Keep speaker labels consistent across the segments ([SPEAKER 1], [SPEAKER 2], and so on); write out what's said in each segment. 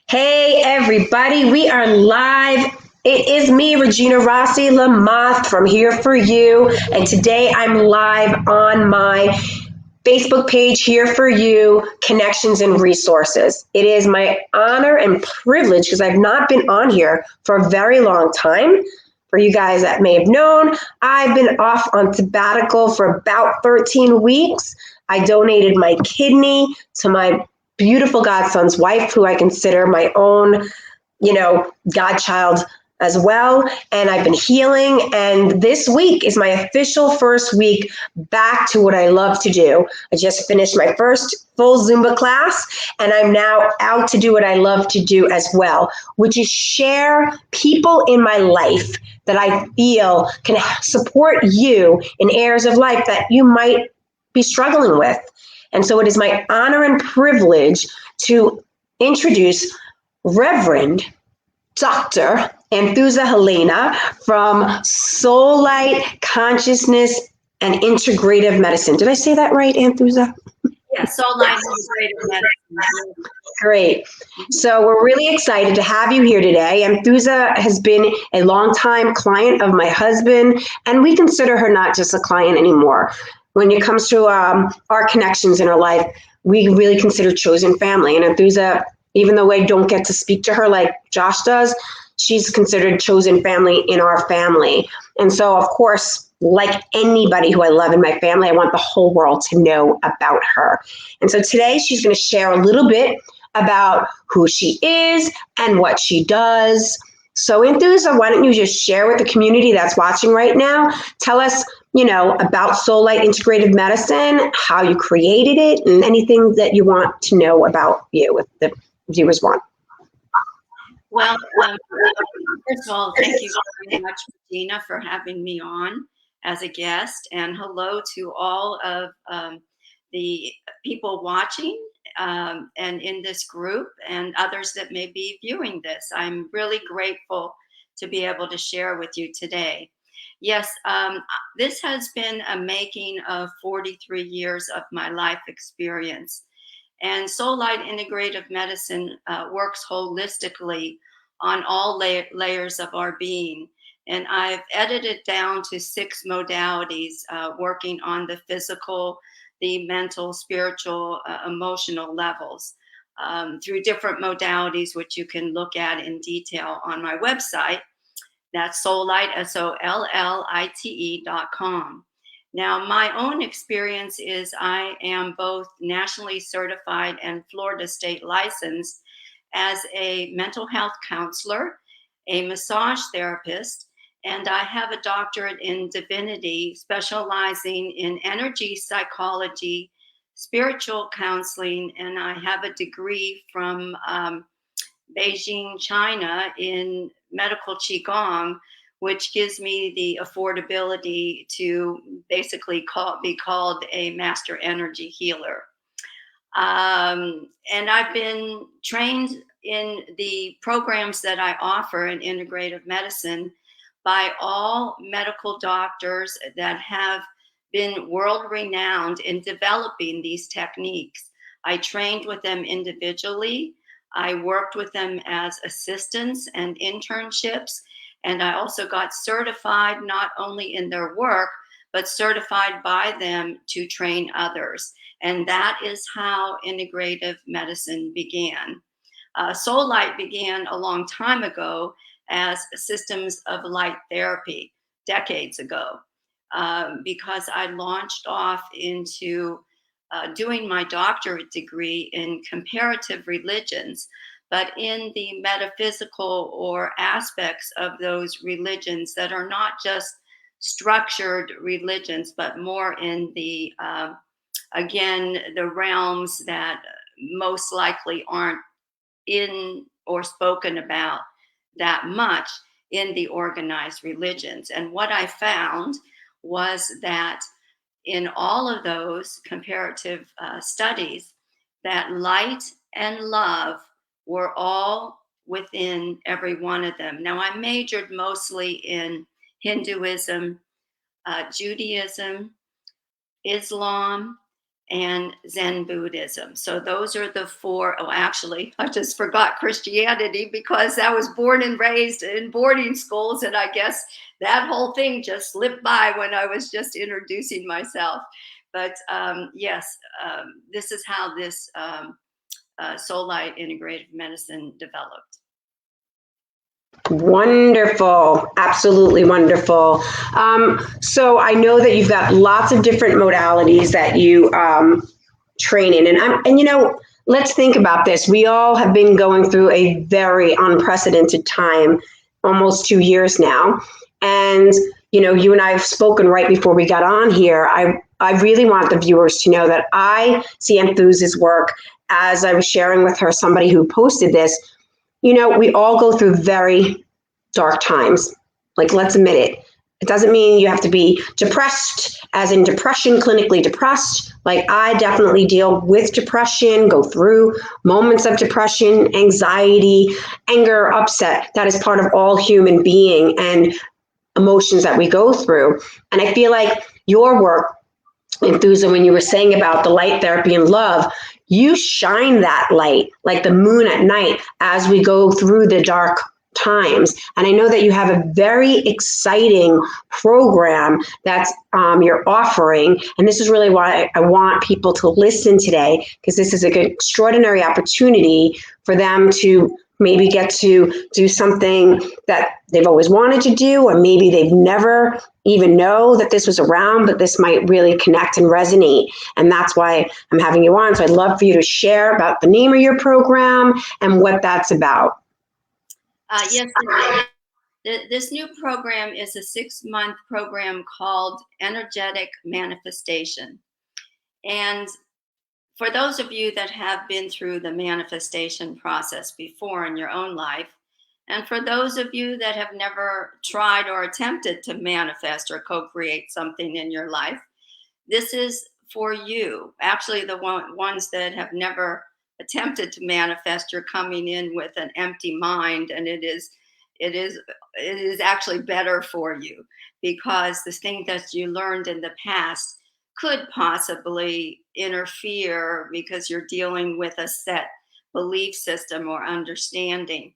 [SPEAKER 1] Hey, everybody, we are live. It is me, Regina Rossi, Lamoth from Here For You. And today I'm live on my Facebook page, Here For You, Connections and Resources. It is my honor and privilege because I've not been on here for a very long time. For you guys that may have known, I've been off on sabbatical for about 13 weeks. I donated my kidney to my beautiful godson's wife, who I consider my own, godchild as well. And I've been healing. And this week is my official first week back to what I love to do. I just finished my first full Zumba class, and I'm now out to do what I love to do as well, which is share people in my life that I feel can support you in areas of life that you might be struggling with. And so it is my honor and privilege to introduce Reverend Dr. Anthusa Helena from Soul Light Consciousness and Integrative Medicine. Did I say that right, Anthusa?
[SPEAKER 2] Yeah, Soul Light Integrative Medicine.
[SPEAKER 1] Great. So we're really excited to have you here today. Anthusa has been a longtime client of my husband, and we consider her not just a client anymore. When it comes to our connections in our life, we really consider chosen family. And Anthusa, even though I don't get to speak to her like Josh does, she's considered chosen family in our family. And so, of course, like anybody who I love in my family, I want the whole world to know about her. And so today she's going to share a little bit about who she is and what she does. So Anthusa, why don't you just share with the community that's watching right now? Tell us, about Soul Light Integrative Medicine, how you created it, and anything that you want to know about you if the viewers want.
[SPEAKER 2] Well, first of all, thank you very much, Regina, for having me on as a guest. And hello to all of the people watching and in this group and others that may be viewing this. I'm really grateful to be able to share with you today. Yes, this has been a making of 43 years of my life experience. And Soul Light Integrative Medicine works holistically on all layers of our being. And I've edited down to 6 modalities, working on the physical, the mental, spiritual, emotional levels through different modalities, which you can look at in detail on my website. That's Soullight, SOLLITE.com. Now, my own experience is I am both nationally certified and Florida state licensed as a mental health counselor, a massage therapist, and I have a doctorate in divinity specializing in energy psychology, spiritual counseling, and I have a degree from Beijing, China in medical Qigong, which gives me the affordability to basically be called a master energy healer. And I've been trained in the programs that I offer in integrative medicine by all medical doctors that have been world renowned in developing these techniques. I trained with them individually. I worked with them as assistants and internships, and I also got certified not only in their work, but certified by them to train others. And that is how integrative medicine began. Soul Light began a long time ago as systems of light therapy, decades ago, because I launched off into doing my doctorate degree in comparative religions, but in the metaphysical or aspects of those religions that are not just structured religions, but more in the, again, the realms that most likely aren't in or spoken about that much in the organized religions. And what I found was that in all of those comparative studies, that light and love were all within every one of them. Now, I majored mostly in Hinduism, Judaism, Islam, and Zen Buddhism. So those are the four. Oh, actually, I just forgot Christianity because I was born and raised in boarding schools, and I guess that whole thing just slipped by when I was just introducing myself. But yes, this is how this Soul Light Integrative Medicine developed.
[SPEAKER 1] Wonderful. Absolutely wonderful. So I know that you've got lots of different modalities that you train in. And let's think about this. We all have been going through a very unprecedented time, almost 2 years now. And, you and I have spoken right before we got on here. I really want the viewers to know that I see Enthus's work, as I was sharing with her, somebody who posted this. We all go through very dark times. Like, let's admit it. It doesn't mean you have to be depressed, as in depression, clinically depressed. Like, I definitely deal with depression, go through moments of depression, anxiety, anger, upset. That is part of all human being and emotions that we go through. And I feel like your work, Enthusa, when you were saying about the light therapy and love, you shine that light like the moon at night as we go through the dark times. And I know that you have a very exciting program that you're offering. And this is really why I want people to listen today, because this is an extraordinary opportunity for them to maybe get to do something that they've always wanted to do, or maybe they've never even know that this was around, but this might really connect and resonate. And that's why I'm having you on. So I'd love for you to share about the name of your program and what that's about.
[SPEAKER 2] Yes, this new program is a 6-month program called Energetic Manifestation. And for those of you that have been through the manifestation process before in your own life, and for those of you that have never tried or attempted to manifest or co-create something in your life, this is for you. Actually, the ones that have never attempted to manifest, you're coming in with an empty mind, and it is actually better for you, because the thing that you learned in the past could possibly interfere because you're dealing with a set belief system or understanding.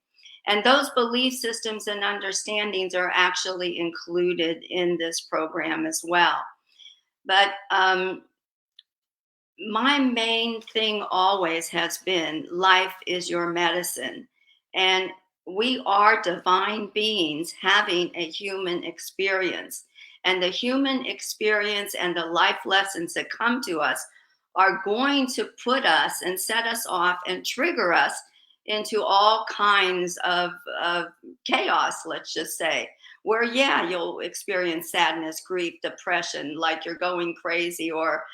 [SPEAKER 2] And those belief systems and understandings are actually included in this program as well. But my main thing always has been life is your medicine. And we are divine beings having a human experience. And the human experience and the life lessons that come to us are going to put us and set us off and trigger us into all kinds of chaos, let's just say, where, yeah, you'll experience sadness, grief, depression, like you're going crazy, or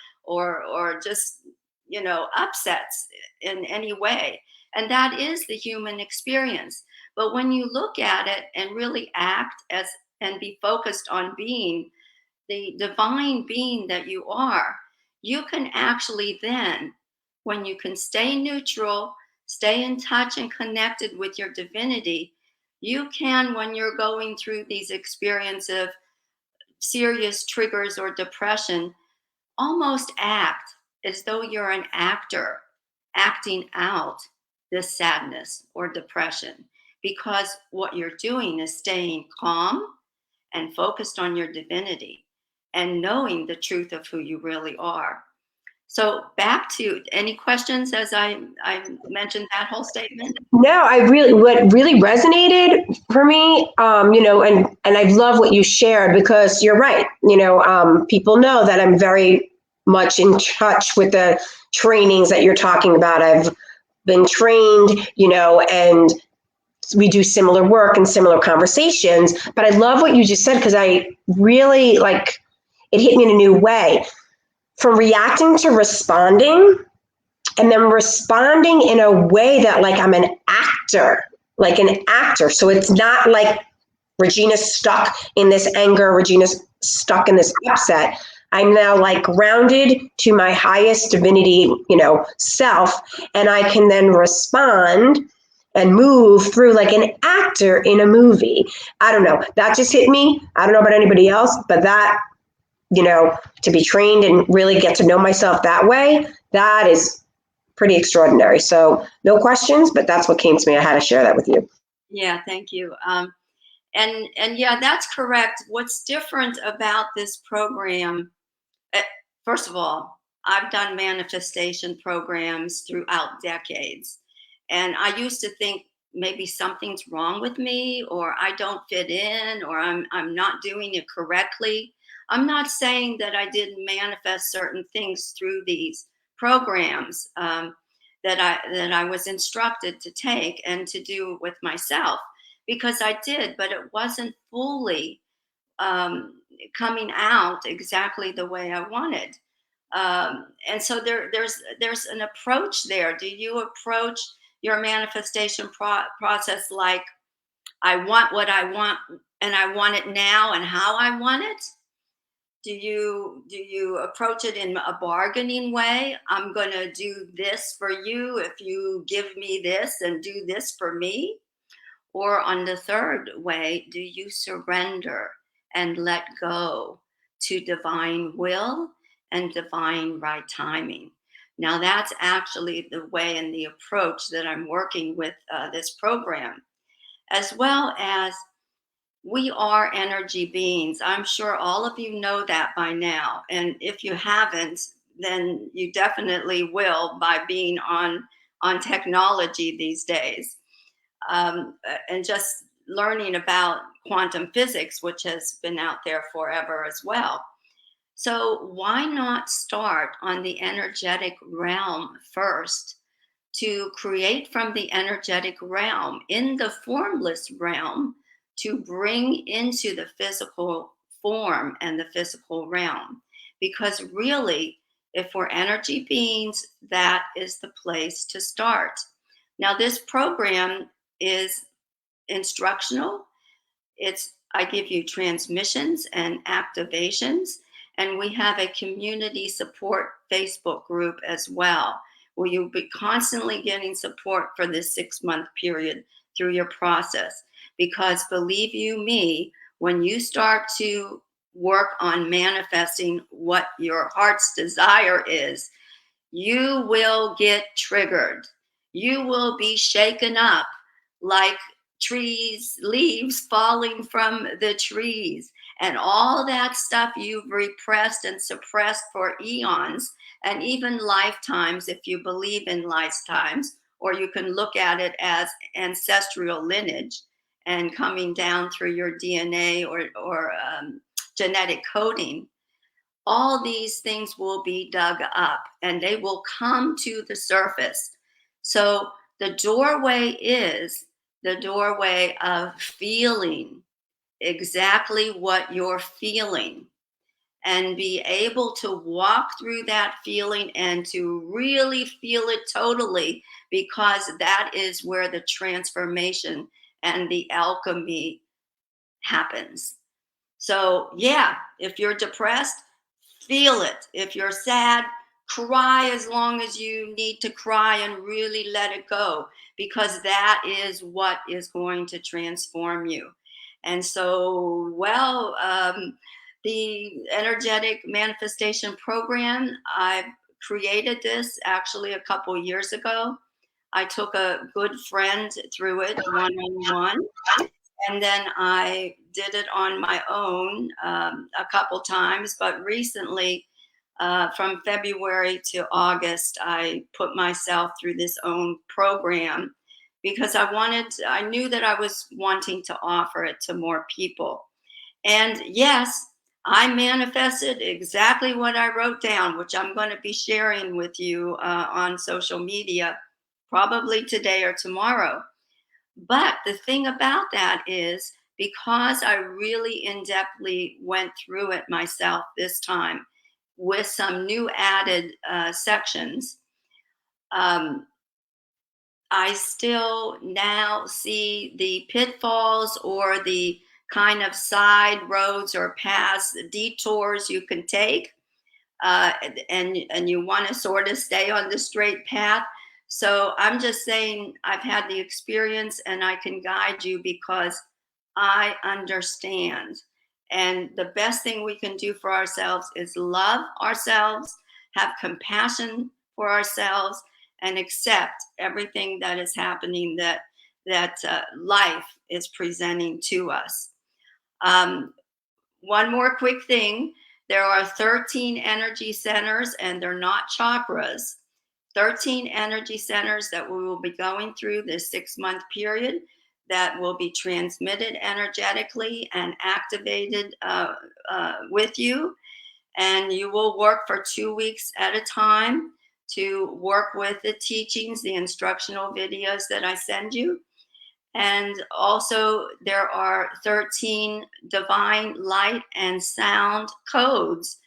[SPEAKER 2] just, upsets in any way. And that is the human experience. But when you look at it and really act as and be focused on being the divine being that you are, you can actually then, when you can stay neutral, stay in touch and connected with your divinity, you can, when you're going through these experiences of serious triggers or depression, almost act as though you're an actor acting out this sadness or depression, because what you're doing is staying calm and focused on your divinity and knowing the truth of who you really are. So back to any questions as I mentioned that whole statement?
[SPEAKER 1] No, what really resonated for me, and I love what you shared, because you're right. People know that I'm very much in touch with the trainings that you're talking about. I've been trained, and we do similar work and similar conversations. But I love what you just said, because I really it hit me in a new way. From reacting to responding, and then responding in a way that I'm an actor. So it's not like Regina's stuck in this anger, Regina's stuck in this upset. I'm now grounded to my highest divinity, self, and I can then respond and move through like an actor in a movie. I don't know. That just hit me. I don't know about anybody else, but that to be trained and really get to know myself that way, that is pretty extraordinary. So no questions, but that's what came to me. I had to share that with you.
[SPEAKER 2] Yeah, thank you. And yeah, that's correct. What's different about this program, eh, first of all, I've done manifestation programs throughout decades. And I used to think maybe something's wrong with me, or I don't fit in, or I'm not doing it correctly. I'm not saying that I didn't manifest certain things through these programs, that I was instructed to take and to do with myself, because I did, but it wasn't fully coming out exactly the way I wanted. And so there's an approach there. Do you approach your manifestation process like, I want what I want, and I want it now and how I want it? Do you approach it in a bargaining way? I'm going to do this for you if you give me this, and do this for me. Or on the third way, do you surrender and let go to divine will and divine right timing? Now, that's actually the way and the approach that I'm working with this program, as well as we are energy beings. I'm sure all of you know that by now. And if you haven't, then you definitely will by being on technology these days, and just learning about quantum physics, which has been out there forever as well. So, why not start on the energetic realm first, to create from the energetic realm in the formless realm, to bring into the physical form and the physical realm? Because really, if we're energy beings, that is the place to start. Now, this program is instructional. I give you transmissions and activations, and we have a community support Facebook group as well, where you'll be constantly getting support for this 6-month period through your process. Because believe you me, when you start to work on manifesting what your heart's desire is, you will get triggered. You will be shaken up like trees, leaves falling from the trees, and all that stuff you've repressed and suppressed for eons and even lifetimes, if you believe in lifetimes, or you can look at it as ancestral lineage and coming down through your DNA or genetic coding. All these things will be dug up and they will come to the surface. So the doorway is the doorway of feeling exactly what you're feeling, and be able to walk through that feeling and to really feel it totally, because that is where the transformation and the alchemy happens. So, yeah, if you're depressed, feel it. If you're sad, cry as long as you need to cry and really let it go, because that is what is going to transform you. And so, well, the energetic manifestation program, I created this actually a couple years ago. I took a good friend through it one on one, and then I did it on my own a couple times. But recently, from February to August, I put myself through this own program, because I knew that I was wanting to offer it to more people. And yes, I manifested exactly what I wrote down, which I'm going to be sharing with you on social media probably today or tomorrow. But the thing about that is, because I really in depthly went through it myself this time with some new added sections, um, I still now see the pitfalls or the kind of side roads or paths, detours you can take, and you want to sort of stay on the straight path. So I'm just saying, I've had the experience and I can guide you because I understand. And the best thing we can do for ourselves is love ourselves, have compassion for ourselves, and accept everything that is happening that life is presenting to us. Um, One more quick thing. There are 13 energy centers, and they're not chakras. 13 energy centers that we will be going through this 6-month period that will be transmitted energetically and activated with you. And you will work for 2 weeks at a time to work with the teachings, the instructional videos that I send you. And also, there are 13 divine light and sound codes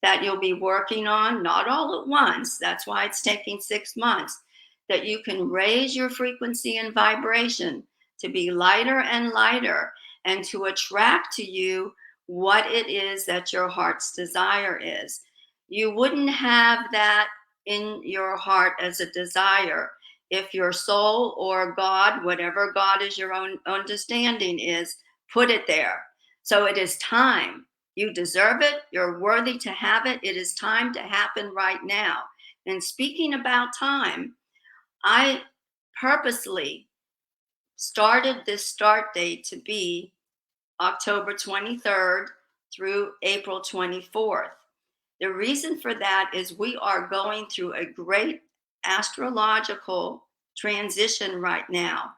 [SPEAKER 2] that you'll be working on, not all at once. That's why it's taking 6 months, that you can raise your frequency and vibration to be lighter and lighter and to attract to you what it is that your heart's desire is. You wouldn't have that in your heart as a desire if your soul or God, whatever God is your own understanding is, put it there. So it is time. You deserve it. You're worthy to have it. It is time to happen right now. And speaking about time, I purposely started this start date to be October 23rd through April 24th. The reason for that is we are going through a great astrological transition right now.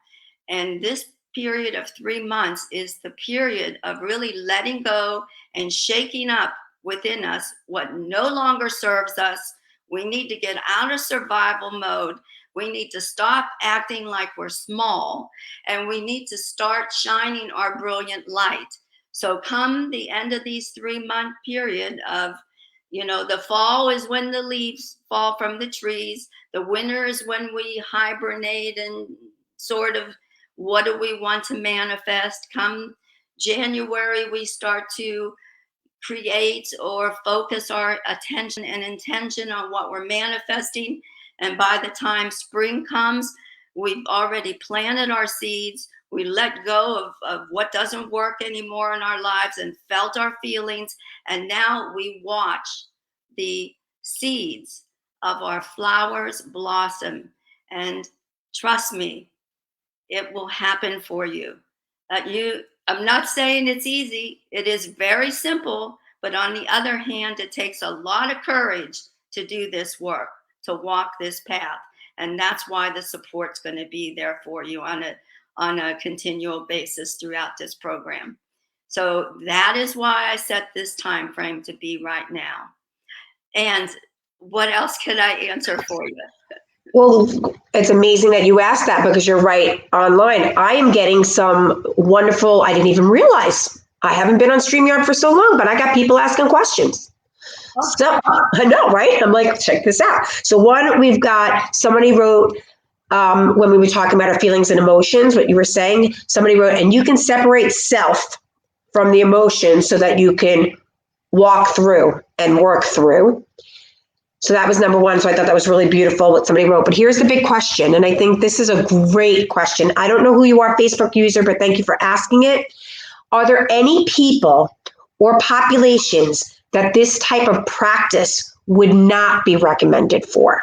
[SPEAKER 2] And this period of 3 months is the period of really letting go and shaking up within us what no longer serves us. We need to get out of survival mode. We need to stop acting like we're small, and we need to start shining our brilliant light. So come the end of these 3-month period of, the fall is when the leaves fall from the trees. The winter is when we hibernate and sort of, what do we want to manifest? Come January, we start to create or focus our attention and intention on what we're manifesting. And by the time spring comes, we've already planted our seeds. We let go of what doesn't work anymore in our lives and felt our feelings. And now we watch the seeds of our flowers blossom. And trust me, it will happen for you. I'm not saying it's easy. It is very simple. But on the other hand, it takes a lot of courage to do this work, to walk this path. And that's why the support's going to be there for you on a continual basis throughout this program. So that is why I set this time frame to be right now. And what else could I answer for you?
[SPEAKER 1] Well, it's amazing that you asked that, because you're right online. I am getting some wonderful, I didn't even realize. I haven't been on StreamYard for so long, but I got people asking questions. So I know, right? I'm like, check this out. So one, we've got, somebody wrote, when we were talking about our feelings and emotions, what you were saying, somebody wrote, and you can separate self from the emotions so that you can walk through and work through. So that was number one. So I thought that was really beautiful what somebody wrote. But here's the big question, and I think this is a great question. I don't know who you are, Facebook user, but thank you for asking it. Are there any people or populations that this type of practice would not be recommended for?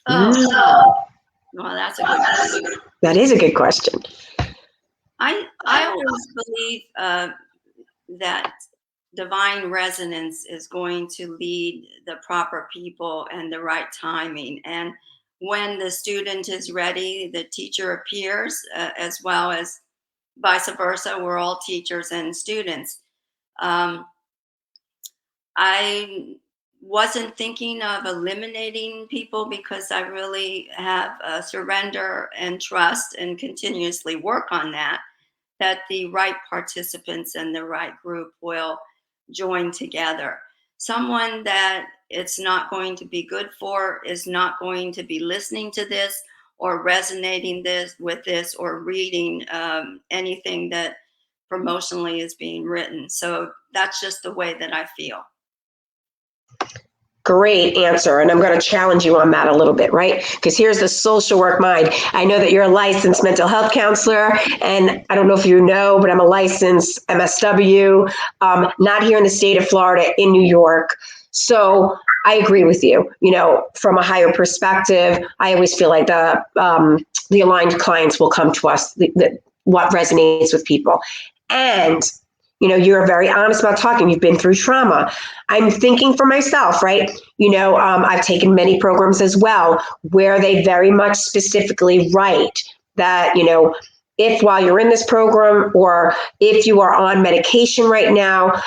[SPEAKER 2] Oh, well, that's a good question.
[SPEAKER 1] That is a good question.
[SPEAKER 2] I always believe that divine resonance is going to lead the proper people and the right timing. And when the student is ready, the teacher appears, as well as vice versa. We're all teachers and students. I wasn't thinking of eliminating people because I really have surrender and trust and continuously work on that the right participants and the right group will join together. Someone that it's not going to be good for is not going to be listening to this or resonating with this or reading anything that promotionally is being written. So that's just the way that I feel.
[SPEAKER 1] Great answer. And I'm going to challenge you on that a little bit, right? Because here's the social work mind. I know that you're a licensed mental health counselor, and I don't know if you know, but I'm a licensed MSW, not here in the state of Florida, in New York. So I agree with you. From a higher perspective, I always feel like the aligned clients will come to us, what resonates with people. And you're very honest about talking. You've been through trauma. I'm thinking for myself, right? I've taken many programs as well where they very much specifically write that, if while you're in this program or if you are on medication right now,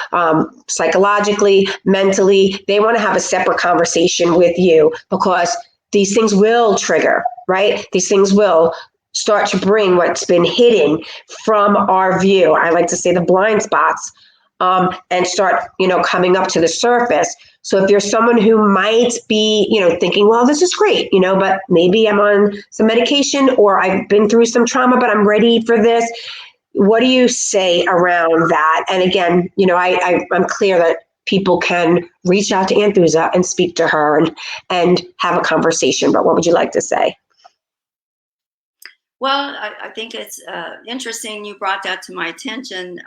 [SPEAKER 1] psychologically, mentally, they want to have a separate conversation with you because these things will trigger, right? These things will start to bring what's been hidden from our view. I like to say the blind spots, and start, coming up to the surface. So if you're someone who might be, thinking, well, this is great, but maybe I'm on some medication or I've been through some trauma, but I'm ready for this. What do you say around that? And again, I'm clear that people can reach out to Anthusa and speak to her and have a conversation. But what would you like to say?
[SPEAKER 2] Well, I think it's interesting you brought that to my attention.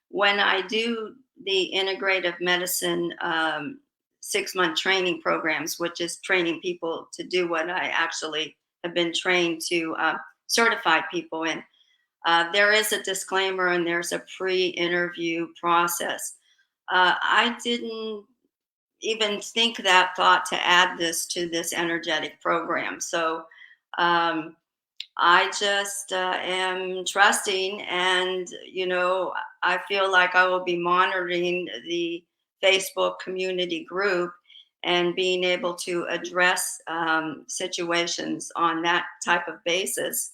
[SPEAKER 2] When I do the integrative medicine 6-month training programs, which is training people to do what I actually have been trained to certify people in, there is a disclaimer and there's a pre-interview process. I didn't even think that thought to add this to this energetic program. So I just am trusting, and I feel like I will be monitoring the Facebook community group and being able to address situations on that type of basis,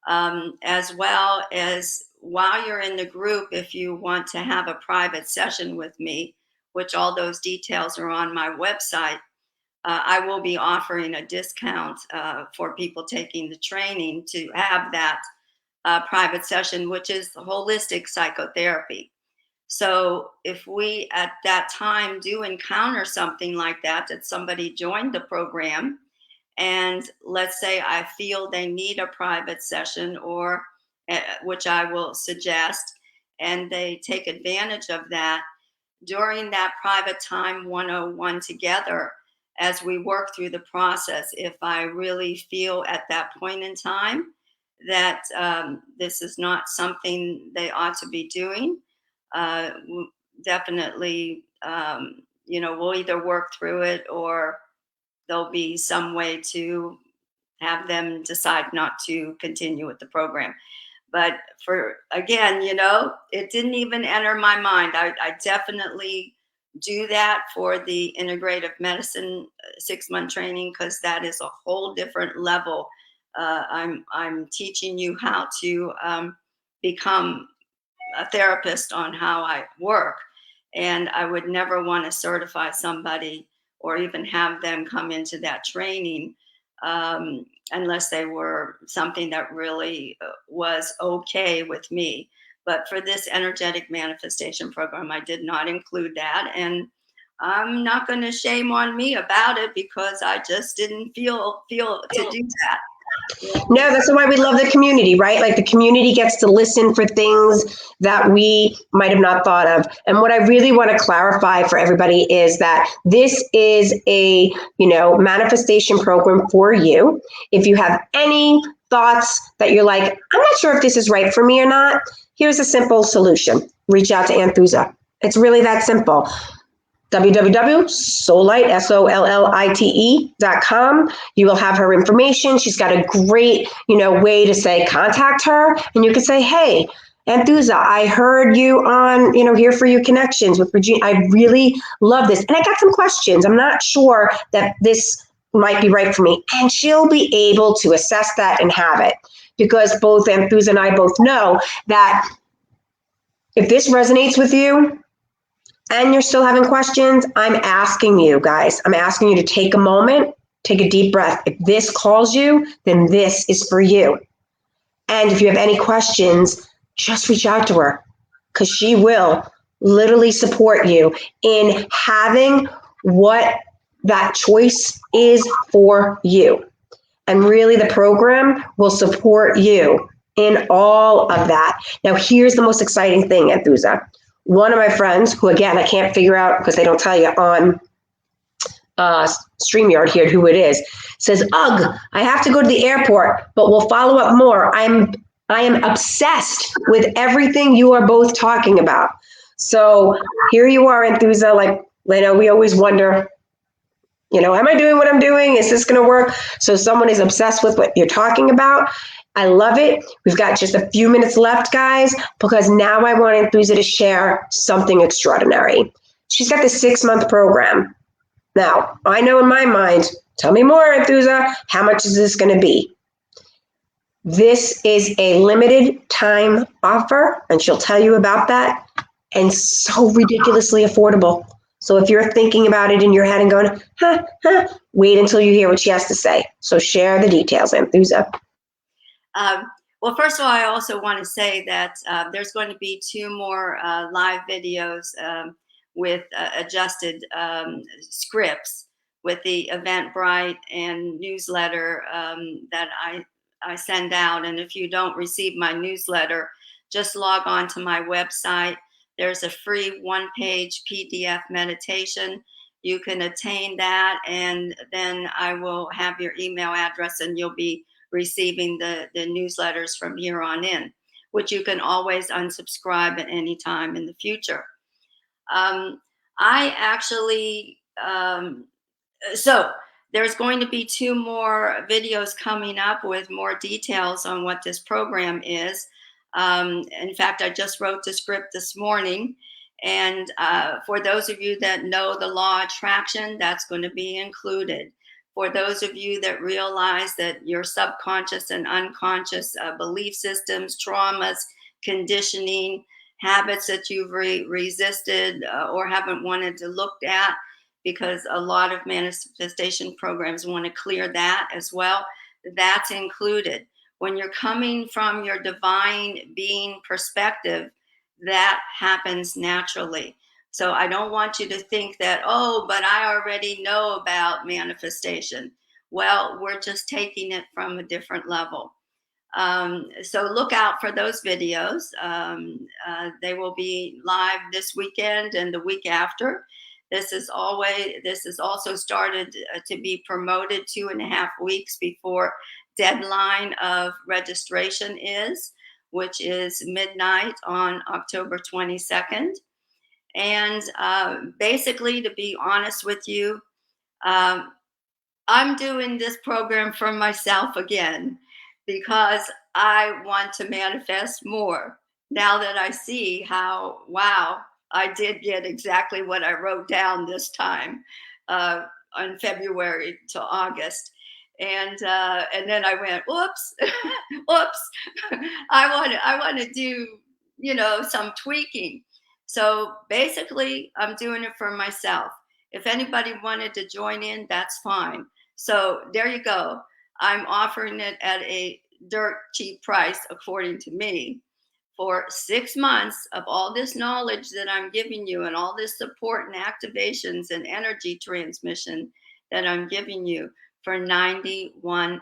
[SPEAKER 2] as well as while you're in the group, if you want to have a private session with me, which all those details are on my website. I will be offering a discount for people taking the training to have that private session, which is holistic psychotherapy. So if we at that time do encounter something like that somebody joined the program, and let's say I feel they need a private session, or which I will suggest, and they take advantage of that during that private time 101 together, as we work through the process, if I really feel at that point in time that this is not something they ought to be doing, definitely, we'll either work through it or there'll be some way to have them decide not to continue with the program. But again, it didn't even enter my mind. I definitely do that for the integrative medicine 6-month training, because that is a whole different level. I'm teaching you how to become a therapist on how I work. And I would never want to certify somebody or even have them come into that training unless they were something that really was okay with me. But for this energetic manifestation program, I did not include that. And I'm not going to shame on me about it, because I just didn't feel to do that.
[SPEAKER 1] No, that's why we love the community, right? Like the community gets to listen for things that we might have not thought of. And what I really want to clarify for everybody is that this is a, manifestation program for you. If you have any thoughts that you're like, I'm not sure if this is right for me or not, here's a simple solution. Reach out to Anthusa. It's really that simple. www.soulite.com. You will have her information. She's got a great, way to say contact her, and you can say, hey, Anthusa, I heard you on, Here For You Connections with Regina. I really love this. And I got some questions. I'm not sure that this might be right for me. And she'll be able to assess that and have it, because both Anthusa and I both know that if this resonates with you, and you're still having questions, I'm asking you to take a moment, take a deep breath. If this calls you, then this is for you. And if you have any questions, just reach out to her, because she will literally support you in having what that choice is for you. And really, the program will support you in all of that. Now, here's the most exciting thing, Enthusa. One of my friends, who again, I can't figure out because they don't tell you on StreamYard here who it is, says, "Ugh, I have to go to the airport, but we'll follow up more. I am obsessed with everything you are both talking about." So here you are, Enthusa. Like, we always wonder, am I doing what I'm doing? Is this going to work? So someone is obsessed with what you're talking about. I love it. We've got just a few minutes left, guys, because now I want Enthusa to share something extraordinary. She's got the 6-month program. Now, I know in my mind, tell me more, Enthusa, how much is this going to be? This is a limited time offer, and she'll tell you about that, and so ridiculously affordable. So if you're thinking about it in your head and going, wait until you hear what she has to say. So share the details, Enthusa.
[SPEAKER 2] Well, first of all, I also want to say that there's going to be 2 more live videos with adjusted scripts with the Eventbrite and newsletter that I send out. And if you don't receive my newsletter, just log on to my website. There's a free 1-page PDF meditation. You can attain that, and then I will have your email address, and you'll be receiving the newsletters from here on in, which you can always unsubscribe at any time in the future. So there's going to be 2 more videos coming up with more details on what this program is. In fact, I just wrote the script this morning. And for those of you that know the law of attraction, that's going to be included. For those of you that realize that your subconscious and unconscious belief systems, traumas, conditioning, habits that you've resisted or haven't wanted to look at, because a lot of manifestation programs want to clear that as well, that's included. When you're coming from your divine being perspective, that happens naturally. So I don't want you to think that, oh, but I already know about manifestation. Well, we're just taking it from a different level. So look out for those videos. They will be live this weekend and the week after. This is also started to be promoted 2.5 weeks before deadline of registration is, which is midnight on October 22nd. And basically, to be honest with you, I'm doing this program for myself again because I want to manifest more. Now that I see how, wow, I did get exactly what I wrote down this time on February to August. And then I went, whoops, whoops. I want to do, some tweaking. So basically, I'm doing it for myself. If anybody wanted to join in, that's fine. So there you go. I'm offering it at a dirt cheap price, according to me, for 6 months of all this knowledge that I'm giving you and all this support and activations and energy transmission that I'm giving you for $91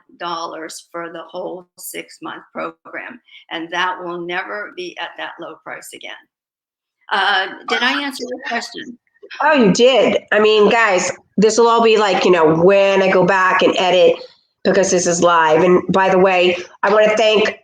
[SPEAKER 2] for the whole 6-month program. And that will never be at that low price again. Did I answer your question?
[SPEAKER 1] Oh, you did. I mean, guys, this will all be like, when I go back and edit, because this is live. And by the way, I want to thank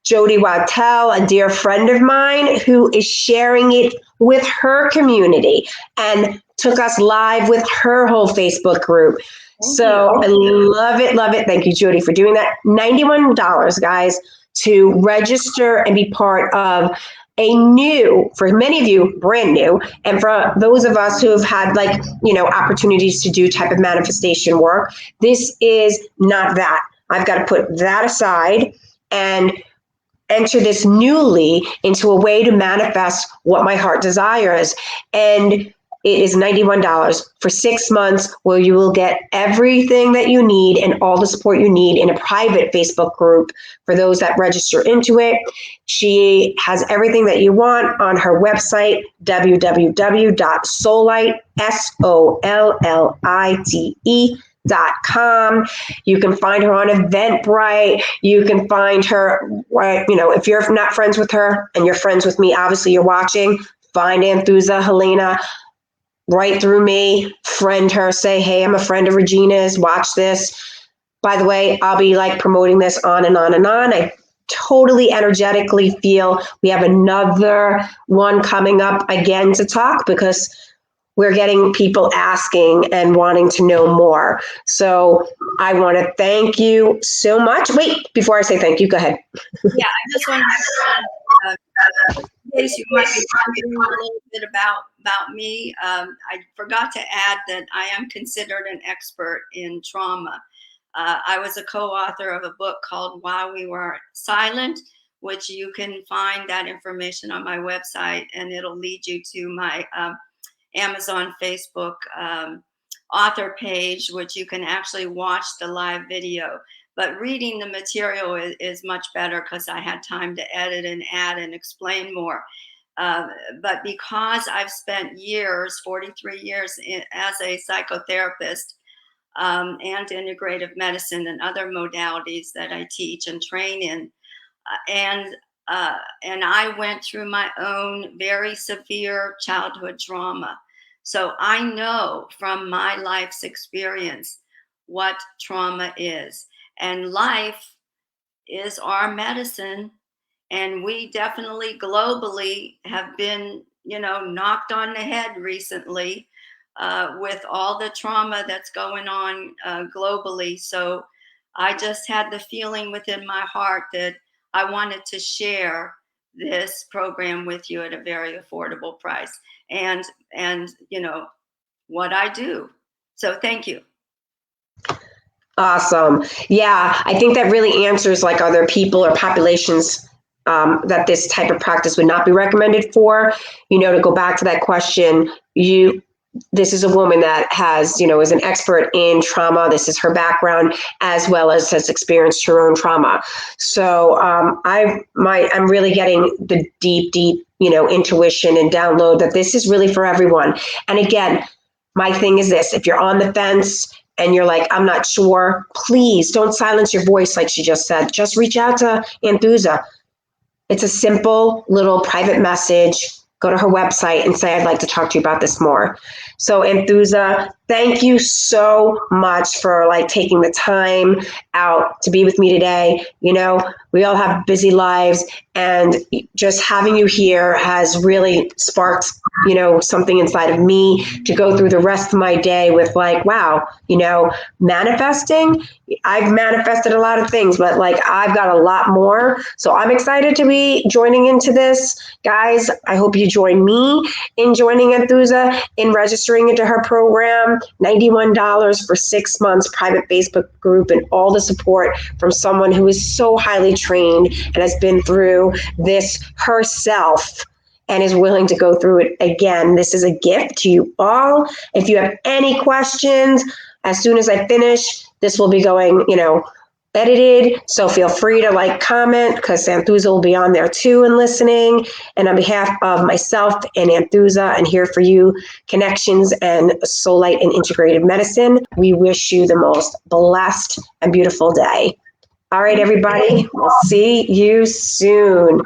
[SPEAKER 1] Jody Wattel, a dear friend of mine, who is sharing it with her community and took us live with her whole Facebook group. So I love it, love it. Thank you, Jody, for doing that. $91, guys, to register and be part of a new, for many of you, brand new, and for those of us who have had opportunities to do type of manifestation work, this is not that. I've got to put that aside and enter this newly into a way to manifest what my heart desires. And It is $91 for 6 months where you will get everything that you need and all the support you need in a private Facebook group for those that register into it. She has everything that you want on her website, www.sollite, SOLLITE.com. You can find her on Eventbrite. You can find her, if you're not friends with her and you're friends with me, obviously you're watching, find Anthusa Helena, right through me, friend her, say, hey, I'm a friend of Regina's, watch this. By the way, I'll be like promoting this on and on and on. I totally energetically feel we have another one coming up again to talk because we're getting people asking and wanting to know more. So I want to thank you so much. Wait, before I say thank you, go ahead.
[SPEAKER 2] Yeah, I just want to, in case you might be wondering a little bit about me, I forgot to add that I am considered an expert in trauma. I was a co-author of a book called Why We Were Silent, which you can find that information on my website, and it'll lead you to my Amazon Facebook author page, which you can actually watch the live video. But reading the material is much better because I had time to edit and add and explain more. But because I've spent years, 43 years as a psychotherapist and integrative medicine and other modalities that I teach and train in, and I went through my own very severe childhood trauma. So I know from my life's experience what trauma is. And life is our medicine. And we definitely globally have been, knocked on the head recently with all the trauma that's going on globally. So I just had the feeling within my heart that I wanted to share this program with you at a very affordable price and what I do. So thank you.
[SPEAKER 1] Awesome. Yeah, I think that really answers like, are there people or populations that this type of practice would not be recommended for? To go back to that question, this is a woman that has, is an expert in trauma. This is her background, as well as has experienced her own trauma. So I'm really getting the deep, intuition and download that this is really for everyone. And again, my thing is this: if you're on the fence and you're like, I'm not sure, please don't silence your voice, like she just said. Just reach out to Anthusa. It's a simple little private message. Go to her website and say, I'd like to talk to you about this more. So Anthusa, thank you so much for taking the time out to be with me today. We all have busy lives, and just having you here has really sparked, something inside of me to go through the rest of my day with wow, manifesting. I've manifested a lot of things, but I've got a lot more. So I'm excited to be joining into this. Guys, I hope you join me in joining Anthusa, in registering into her program. $91 for 6 months, private Facebook group, and all the support from someone who is so highly trained and has been through this herself and is willing to go through it again. This is a gift to you all. If you have any questions, as soon as I finish, this will be going, edited. So feel free to comment, because Anthusa will be on there too and listening. And on behalf of myself and Anthusa and Here For You Connections and Soulite and Integrative Medicine, we wish you the most blessed and beautiful day. All right, everybody, we'll see you soon.